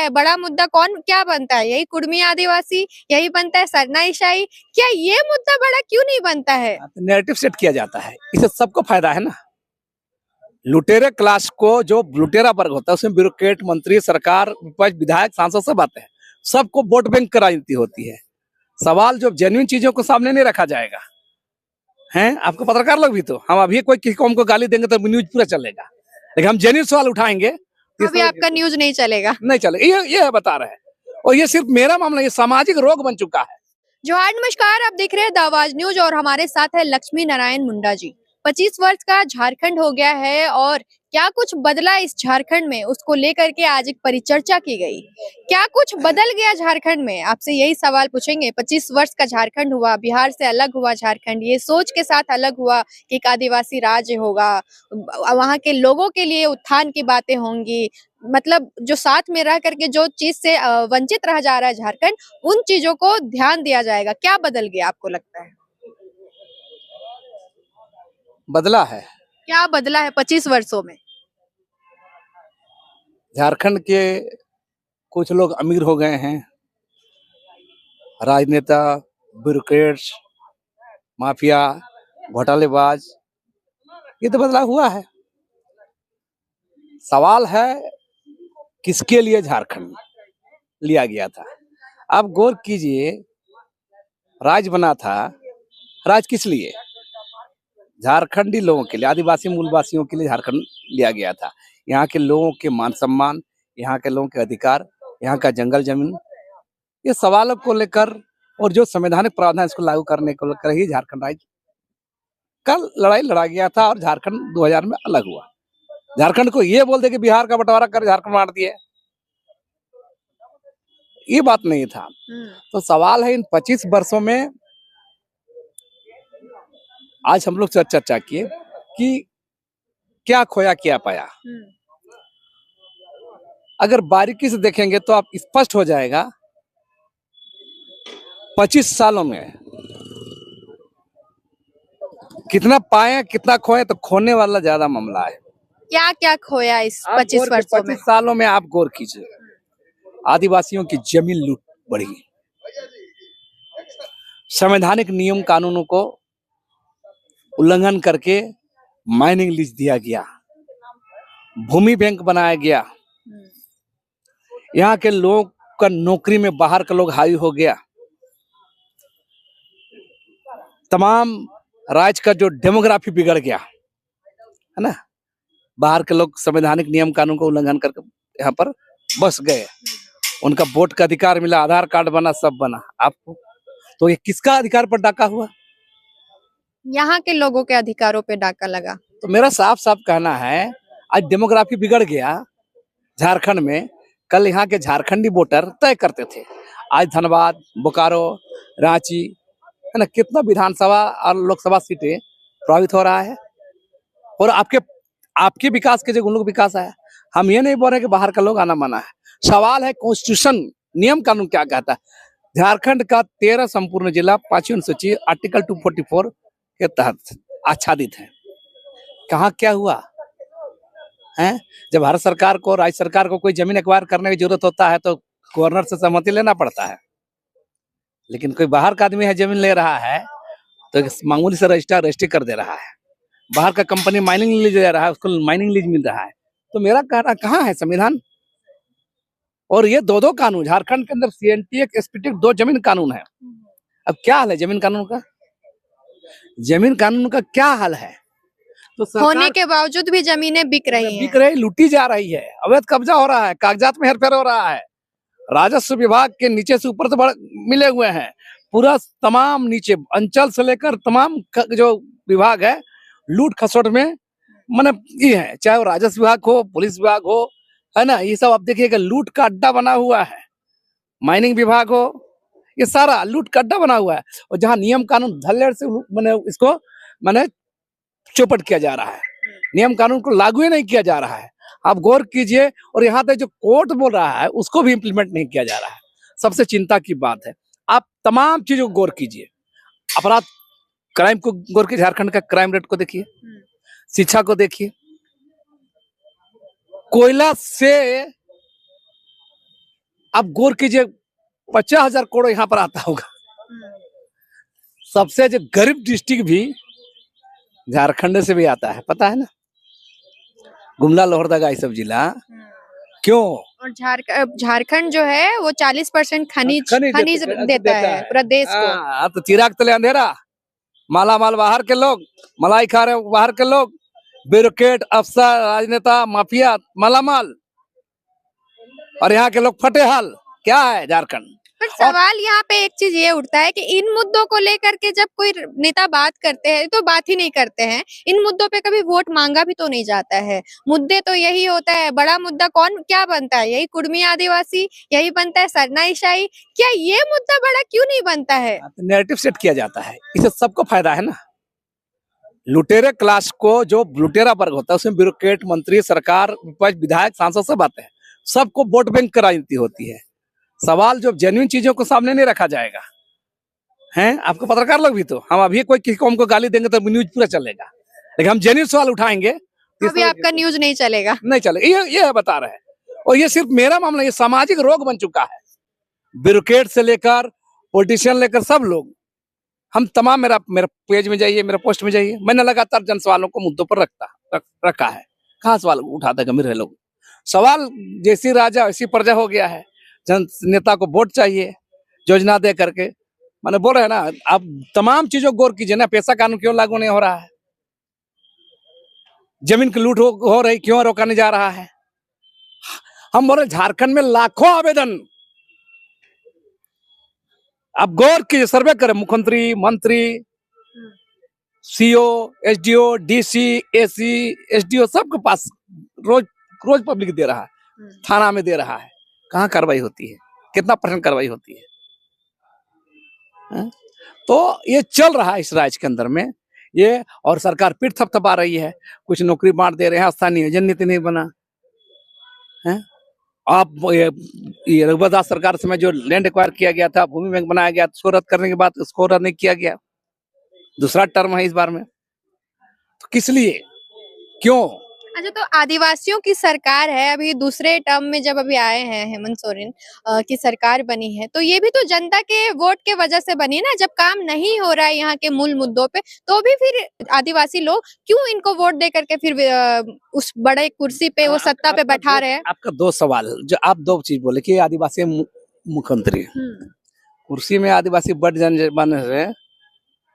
है? बड़ा मुद्दा कौन क्या बनता है? यही कुर्मी आदिवासी, यही बनता है सरनाईशाही? क्या ये मुद्दा बड़ा क्यों नहीं बनता है? नैरेटिव सेट किया जाता है, इससे सबको फायदा है ना। लुटेरे क्लास को, जो लुटेरा वर्ग होता है उसमें ब्यूरोक्रेट, मंत्री, सरकार, विपक्ष, विधायक, सांसद सब आते हैं। सबको वोट बैंक की राजनीति होती है। सवाल जो जेन्युइन चीजों को सामने नहीं रखा जाएगा, हैं आपको पत्रकार लोग भी, तो हम अभी कोई किसी कौम को गाली देंगे तो न्यूज पूरा चलेगा, लेकिन हम जेन्युइन सवाल उठाएंगे अभी आपका न्यूज नहीं चलेगा। नहीं चलेगा। ये बता रहे हैं, और ये सिर्फ मेरा मामला, ये सामाजिक रोग बन चुका है। जोहार, नमस्कार, आप देख रहे हैं द आवाज न्यूज और हमारे साथ है लक्ष्मी नारायण मुंडा जी। 25 वर्ष का झारखंड हो गया है और क्या कुछ बदला इस झारखंड में, उसको लेकर के आज एक परिचर्चा की गई। क्या कुछ बदल गया झारखंड में, आपसे यही सवाल पूछेंगे। 25 वर्ष का झारखंड हुआ, बिहार से अलग हुआ झारखंड, ये सोच के साथ अलग हुआ कि एक आदिवासी राज्य होगा, वहाँ के लोगों के लिए उत्थान की बातें होंगी, मतलब जो साथ में रह करके जो चीज से वंचित रह जा रहा है झारखंड, उन चीजों को ध्यान दिया जाएगा। क्या बदल गया आपको लगता है? बदला है, क्या बदला है 25 वर्षों में? झारखंड के कुछ लोग अमीर हो गए हैं, राजनेता, ब्यूरोक्रेट्स, माफिया, घोटालेबाज, ये तो बदलाव हुआ है। सवाल है किसके लिए झारखंड लिया गया था। आप गौर कीजिए, राज्य बना था, राज्य किस लिए? झारखंडी लोगों के लिए, आदिवासी मूलवासियों के लिए झारखंड लिया गया था। यहाँ के लोगों के मान सम्मान, यहाँ के लोगों के अधिकार, यहाँ का जंगल जमीन, ये सवालों को लेकर और जो संवैधानिक प्रावधान इसको लागू करने को लेकर ही झारखंड राज्य कल लड़ाई लड़ा गया था और झारखंड 2000 में अलग हुआ। झारखंड को ये बोल दे कि बिहार का बंटवारा कर झारखंड बांट दिए, ये बात नहीं था। तो सवाल है इन 25 वर्षों में, आज हम लोग चर्चा किए कि क्या खोया क्या पाया। अगर बारीकी से देखेंगे तो आप स्पष्ट हो जाएगा 25 सालों में कितना पाए कितना खोए, तो खोने वाला ज्यादा मामला है। क्या क्या खोया इस 25 वर्षों में? 25 सालों में आप गौर कीजिए, आदिवासियों की जमीन लूट बढ़ी, संवैधानिक नियम कानूनों को उल्लंघन करके माइनिंग लीज दिया गया, भूमि बैंक बनाया गया, यहाँ के लोग का नौकरी में बाहर का लोग हावी हो गया, तमाम राज्य का जो डेमोग्राफी बिगड़ गया है ना। बाहर के लोग संवैधानिक नियम कानून को उल्लंघन करके यहाँ पर बस गए, उनका वोट का अधिकार मिला, आधार कार्ड बना, सब बना। आपको तो ये किसका अधिकार पर डाका हुआ? यहाँ के लोगों के अधिकारों पे डाका लगा। तो मेरा साफ साफ कहना है, आज डेमोग्राफी बिगड़ गया झारखंड में। कल यहाँ के झारखंडी वोटर तय करते थे, आज धनबाद, बोकारो, रांची है ना, कितना विधानसभा और लोकसभा सीटें प्रभावित हो रहा है। और आपके विकास के जो उन लोग विकास है, हम ये नहीं बोल रहे कि बाहर का लोग आना मना है। सवाल है कॉन्स्टिट्यूशन, नियम कानून क्या कहता है। झारखंड का 13 संपूर्ण जिला 5वीं अनुसूची आर्टिकल 244 के तहत आच्छादित है। कहाँ क्या हुआ है? जब भारत सरकार को, राज्य सरकार को कोई जमीन एक्वायर करने की जरूरत होता है तो गवर्नर से सहमति लेना पड़ता है, लेकिन कोई बाहर का आदमी है जमीन ले रहा है तो मामूली से रजिस्ट्री कर दे रहा है। बाहर का कंपनी माइनिंग लीज दे रहा है, उसको माइनिंग लीज मिल रहा है। तो मेरा कहना, कहाँ है संविधान? और ये दो कानून झारखंड के अंदर, CNT एक SPT 2 जमीन कानून है। अब क्या हाल है जमीन कानून का? जमीन कानून का क्या हाल है? तो होने के बावजूद भी जमीनें बिक रही हैं, लूटी जा रही है, अवैध कब्जा हो रहा है, कागजात में हेरफेर हो रहा है। राजस्व विभाग के नीचे से ऊपर से मिले हुए हैं, पूरा तमाम नीचे अंचल से लेकर तमाम जो विभाग है लूट खसोट में माने ये है, चाहे वो राजस्व विभाग हो, पुलिस विभाग हो, है ना, ये सब आप देखिएगा लूट का अड्डा बना हुआ है। माइनिंग विभाग हो, ये सारा लूट का अड्डा बना हुआ है। और जहाँ नियम कानून धल्लेड़ से मैंने इसको मैंने चौपट किया जा रहा है, नियम कानून को लागू ही नहीं किया जा रहा है। आप गौर कीजिए, और यहाँ तक जो कोर्ट बोल रहा है उसको भी इम्प्लीमेंट नहीं किया जा रहा है। सबसे चिंता की बात है, आप तमाम चीजों को गौर कीजिए, अपराध क्राइम को गौर कीजिए, झारखंड का क्राइम रेट को देखिए, शिक्षा को देखिए, कोयला से अब गौर कीजिए 50,000 करोड़ यहाँ पर आता होगा। सबसे जो गरीब डिस्ट्रिक्ट भी झारखंड से भी आता है, पता है ना, गुमला, लोहरदगा, ये सब जिला। क्यों? और झारखंड जो है वो 40% खनिज खनिज देता है पूरा देश को। हाँ, तो चिराग तले अंधेरा, माला माल बाहर के लोग, मलाई खा रहे बाहर के लोग, ब्यूरोक्रेट, अफसर, राजनेता, माफिया मालामाल, और यहाँ के लोग फटे हाल। क्या है झारखंड? पर सवाल यहाँ पे एक चीज ये उठता है कि इन मुद्दों को लेकर के जब कोई नेता बात करते हैं तो बात ही नहीं करते हैं। इन मुद्दों पे कभी वोट मांगा भी तो नहीं जाता है। मुद्दे तो यही होता है, बड़ा मुद्दा कौन क्या बनता है, यही कुर्मी आदिवासी, यही बनता है सरना ईसाई। क्या ये मुद्दा बड़ा क्यों नहीं बनता है? नैरेटिव सेट किया जाता है, इससे सबको फायदा है ना। लुटेरे क्लास को, जो लुटेरा वर्ग होता है उसमें ब्यूरोक्रेट, मंत्री, सरकार, विपक्ष, विधायक, सांसद सब आते हैं, सबको वोट बैंक की राजनीति होती है। सवाल जो जेन्युइन चीजों को सामने नहीं रखा जाएगा, हैं आपको पत्रकार लोग भी, तो हम अभी कोई किसी कौम को गाली देंगे तो न्यूज पूरा चलेगा, लेकिन हम जेन्युइन सवाल उठाएंगे तो अभी आपका न्यूज नहीं चलेगा। नहीं चलेगा। ये बता रहे हैं। और ये सिर्फ मेरा मामला, ये सामाजिक रोग बन चुका है। ब्यूरोक्रेट से लेकर पॉलिटिशियन लेकर सब लोग, हम तमाम, मेरा पेज में जाइए, मेरा पोस्ट में जाइए, मैंने लगातार जन सवालों को मुद्दों पर रखा है। कहाँ सवाल उठाते गंभीर है लोग? सवाल जैसी राजा वैसी प्रजा हो गया है। जन नेता को वोट चाहिए, योजना दे करके, मैंने बोल रहे हैं ना, आप तमाम चीजों को गौर कीजिए ना। पैसा कानून क्यों लागू नहीं हो रहा है? जमीन की लूट हो रही, क्यों रोका नहीं जा रहा है? हम बोल रहे झारखंड में लाखों आवेदन, आप गौर कीजिए, सर्वे करें, मुख्यमंत्री, मंत्री, CO, SDO, DC, AC, SDO, सबके पास रोज रोज पब्लिक दे रहा है, थाना में दे रहा है। कहाँ कार्रवाई होती है? कितना % कार्रवाई होती है? तो ये चल रहा है इस राज्य के अंदर में ये, और सरकार पीठ थपथपा रही है, कुछ नौकरी बांट दे रहे हैं, स्थानीय नियोजन नीति नहीं बना है। आप ये रघुवर दास सरकार समय जो लैंड एक्वायर किया गया था, भूमि बैंक बनाया गया, उसको रद्द करने के बाद उसको रद्द नहीं किया गया। दूसरा टर्म है इस बार में, तो किस लिए, क्यों? अच्छा, तो आदिवासियों की सरकार है, अभी दूसरे टर्म में जब अभी आए हैं हेमंत सोरेन की सरकार बनी है, तो ये भी तो जनता के वोट के वजह से बनी ना। जब काम नहीं हो रहा है यहाँ के मूल मुद्दों पे, तो भी फिर आदिवासी लोग क्यों इनको वोट दे करके फिर उस बड़े कुर्सी पे, वो सत्ता पे बैठा रहे हैं? आपका दो सवाल, जो आप दो चीज बोले कि आदिवासी मुख्यमंत्री, कुर्सी में आदिवासी बढ़ जाने से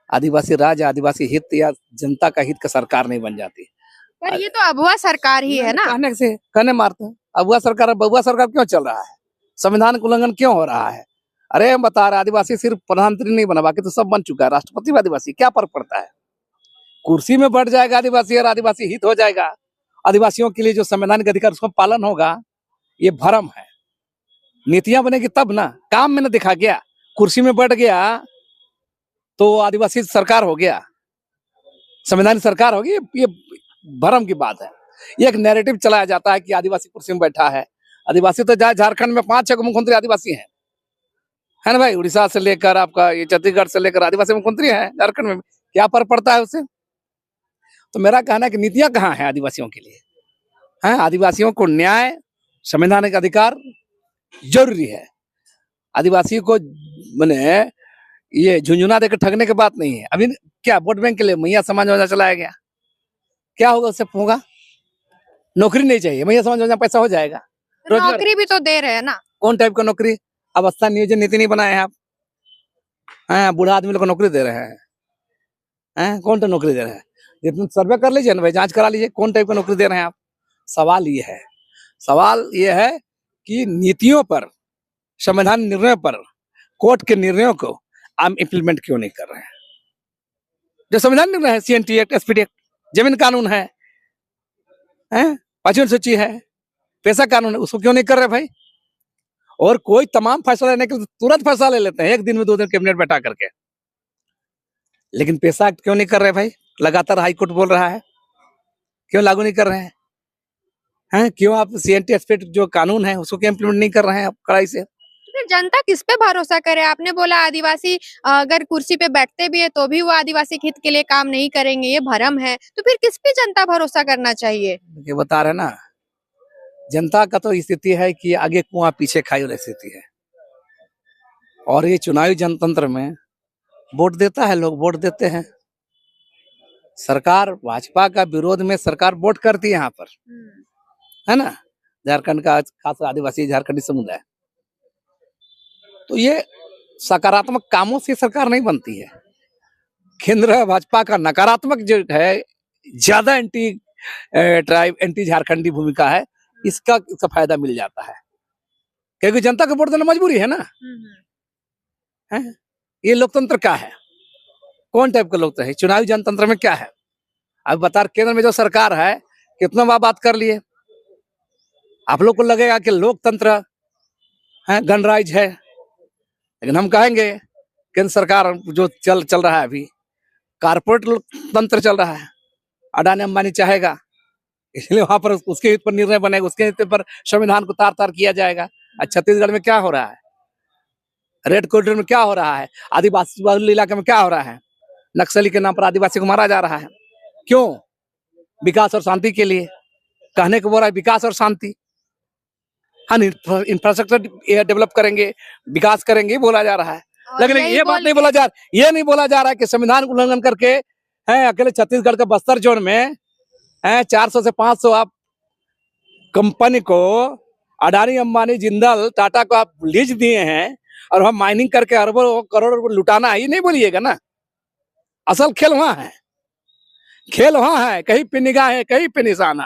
आदिवासी राज, आदिवासी हित या जनता का हित का सरकार नहीं बन जाती। पर ये तो अबुआ सरकार ही है ना। कहने मारते हैं अबुआ सरकार, बबुआ सरकार क्यों चल रहा है? संविधान का उल्लंघन क्यों हो रहा है? अरे हम बता रहे, आदिवासी सिर्फ प्रधानमंत्री नहीं बना, बाकी तो सब बन चुका है। राष्ट्रपति भी आदिवासी, क्या फर्क पड़ता है? कुर्सी में बढ़ जाएगा आदिवासी और आदिवासी हित हो जाएगा। आदिवासियों के लिए जो संवैधानिक अधिकार उसका पालन होगा, ये भ्रम है। नीतियां बनेगी तब ना, काम में न दिखा गया। कुर्सी में बैठ गया तो आदिवासी सरकार हो गया, संवैधानिक सरकार होगी, ये भ्रम की बात है। ये एक नैरेटिव चलाया जाता है कि आदिवासी कुर्सी में बैठा है। आदिवासी तो झारखंड में 5-6 मुख्यमंत्री आदिवासी हैं, है ना भाई? उड़ीसा से लेकर आपका ये छत्तीसगढ़ से लेकर आदिवासी मुख्यमंत्री हैं झारखंड में, क्या फर्क पड़ता है उससे? तो मेरा कहना है कि नीतियां कहाँ है आदिवासियों के लिए? हैं, आदिवासियों को न्याय, संवैधानिक अधिकार जरूरी है। आदिवासी को मैंने ये झुंझुना देकर ठगने की बात नहीं है। अभी क्या वोट बैंक के लिए मैया समाज योजना चलाया गया, क्या होगा उससे? होगा नौकरी नहीं चाहिए, मैया समाज योजना पैसा हो जाएगा। नौकरी भी तो दे रहे हैं ना। कौन टाइप का नौकरी? अवस्था नियोजन नीति नहीं बनाए हैं आप? हैं, बूढ़ा आदमी लोग को नौकरी दे रहे हैं, कौन सा नौकरी दे रहे हैं? जितना सर्वे कर लीजिए ना भाई, जांच करा लीजिए, कौन टाइप का नौकरी दे रहे हैं आप? सवाल ये है कि नीतियों पर, संविधान निर्णयों पर, कोर्ट के निर्णयों को आप इम्प्लीमेंट क्यों नहीं कर रहे हैं? जो संविधान निर्णय है, CNT एक्ट, SPD एक्ट, जमीन कानून है, 5वीं सूची है, पैसा कानून है, उसको क्यों नहीं कर रहे भाई? और कोई तमाम फैसला लेने के लिए तुरंत फैसला ले लेते हैं, 1 दिन में 2 दिन कैबिनेट बैठा करके, लेकिन पैसा एक्ट क्यों नहीं कर रहे भाई? लगातार हाईकोर्ट बोल रहा है, क्यों लागू नहीं कर रहे हैं? क्यों आप CNT एक्ट जो कानून है उसको क्यों इम्प्लीमेंट नहीं कर रहे हैं आप कड़ाई से? फिर जनता किस पे भरोसा करे? आपने बोला आदिवासी अगर कुर्सी पे बैठते भी है तो भी वो आदिवासी हित के लिए काम नहीं करेंगे, ये भ्रम है। तो फिर किस पे जनता भरोसा करना चाहिए? ये बता रहे ना, जनता का तो स्थिति है कि आगे कुआं पीछे खाई वाली स्थिति है। और ये चुनावी जनतंत्र में वोट देता है, लोग वोट देते हैं। सरकार भाजपा का विरोध में सरकार वोट करती है यहाँ पर, है ना। झारखंड का खास आदिवासी झारखंडी समुदाय, तो ये सकारात्मक कामों से सरकार नहीं बनती है। केंद्र भाजपा का नकारात्मक जो है, ज्यादा एंटी ट्राइब, एंटी झारखंडी भूमिका है, इसका फायदा मिल जाता है, क्योंकि जनता को वोट देना मजबूरी है ना। है ये लोकतंत्र क्या है, कौन टाइप का लोकतंत्र है, चुनावी जनतंत्र में क्या है। अब बता, केंद्र में जो सरकार है, कितना बात कर लिए। आप लोग को लगेगा कि लोकतंत्र है, गणराज्य है, लेकिन हम कहेंगे केंद्र सरकार जो चल रहा है अभी, कारपोरेट तंत्र चल रहा है। अडानी अंबानी चाहेगा, इसलिए वहां पर उसके हित पर निर्णय बनेगा, उसके हित पर संविधान को तार तार किया जाएगा। छत्तीसगढ़ में क्या हो रहा है, रेड कॉरिडोर में क्या हो रहा है, आदिवासी बहुल इलाके में क्या हो रहा है, नक्सली के नाम पर आदिवासी को मारा जा रहा है। क्यों? विकास और शांति के लिए। कहने को बोल रहा है विकास और शांति, हम इंफ्रास्ट्रक्चर डेवलप करेंगे, विकास करेंगे, बोला जा रहा है। लेकिन ये बात नहीं बोला जा रहा है कि संविधान उल्लंघन करके है अकेले छत्तीसगढ़ के बस्तर जोन में है 400 से 500 आप कंपनी को, अडानी अंबानी जिंदल टाटा को आप लीज दिए हैं, और हम माइनिंग करके अरबों करोड़ों लुटाना है, ये नहीं बोलिएगा ना। असल खेल वहां है, कहीं पे निगाह है, कहीं पे निशाना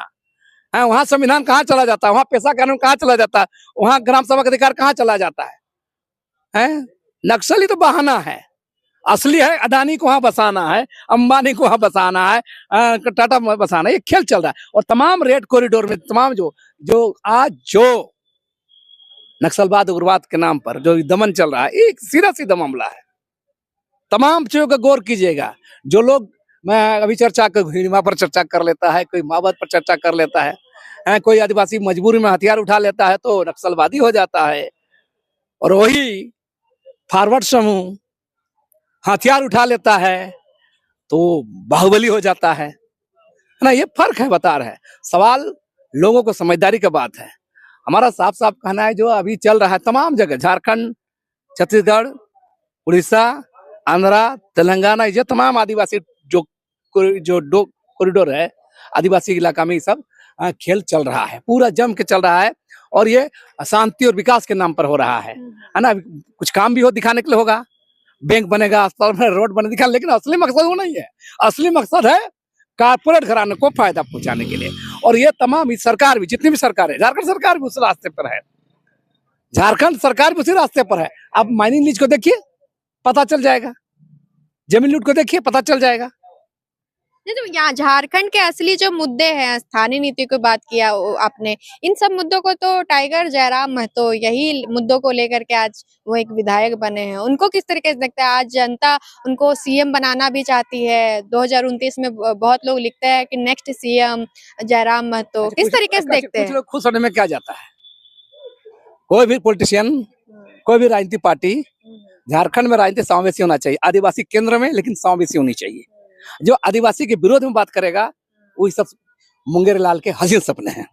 है। वहां संविधान कहाँ चला जाता है, वहां पेशा कानून कहाँ चला जाता है, वहां ग्राम सभा का अधिकार कहाँ चला जाता है? नक्सली तो बहाना है, असली है अडानी को वहां बसाना है, अंबानी को वहां बसाना है, टाटा बसाना है, ये खेल चल रहा है। और तमाम रेड कॉरिडोर में तमाम जो नक्सलवाद उग्रवाद के नाम पर जो दमन चल रहा है, एक सीधा मामला है। तमाम चीजों का गौर कीजिएगा। जो लोग, मैं अभी चर्चा हिड़िमा पर चर्चा कर लेता है, कोई माओवाद पर चर्चा कर लेता है, कोई आदिवासी मजबूरी में हथियार उठा लेता है तो नक्सलवादी हो जाता है, और वही फॉरवर्ड समूह हथियार उठा लेता है तो बाहुबली हो जाता है ना। ये फर्क है, बता रहे हैं। सवाल लोगों को समझदारी का बात है। हमारा साफ साफ कहना है, जो अभी चल रहा है तमाम जगह, झारखंड, छत्तीसगढ़, उड़ीसा, आंध्रा, तेलंगाना, ये तमाम आदिवासी जो दो कॉरिडोर है आदिवासी इलाका में, ये सब खेल चल रहा है, पूरा जम के चल रहा है। और ये शांति और विकास के नाम पर हो रहा है ना। कुछ काम भी हो दिखाने के लिए होगा, बैंक बनेगा, अस्पताल में रोड बने दिखा, लेकिन असली मकसद वो नहीं है। असली मकसद है कारपोरेट घराने को फायदा पहुंचाने के लिए। और ये तमाम सरकार भी, जितनी भी सरकार है, झारखंड सरकार भी उस रास्ते पर है, झारखंड सरकार भी उसी रास्ते पर है। आप माइनिंग लीज को देखिए, पता चल जाएगा, जमीन लूट को देखिए, पता चल जाएगा। तो यहाँ झारखंड के असली जो मुद्दे हैं, स्थानीय नीति की बात किया आपने, इन सब मुद्दों को तो टाइगर जयराम महतो यही मुद्दों को लेकर के आज वो एक विधायक बने हैं। उनको किस तरीके से देखते हैं? आज जनता उनको सीएम बनाना भी चाहती है। 2029 में बहुत लोग लिखते हैं कि नेक्स्ट सीएम जयराम महतो। किस तरीके से देखते हैं? कुछ लोग खुश होने में क्या जाता है। कोई भी पॉलिटिशियन, कोई भी राजनीतिक पार्टी, झारखंड में राजनीति समावेशी होना चाहिए, आदिवासी केंद्र में, लेकिन समावेशी होनी चाहिए। जो आदिवासी के विरोध में बात करेगा, वो सब मुंगेर लाल के हसीन सपने हैं।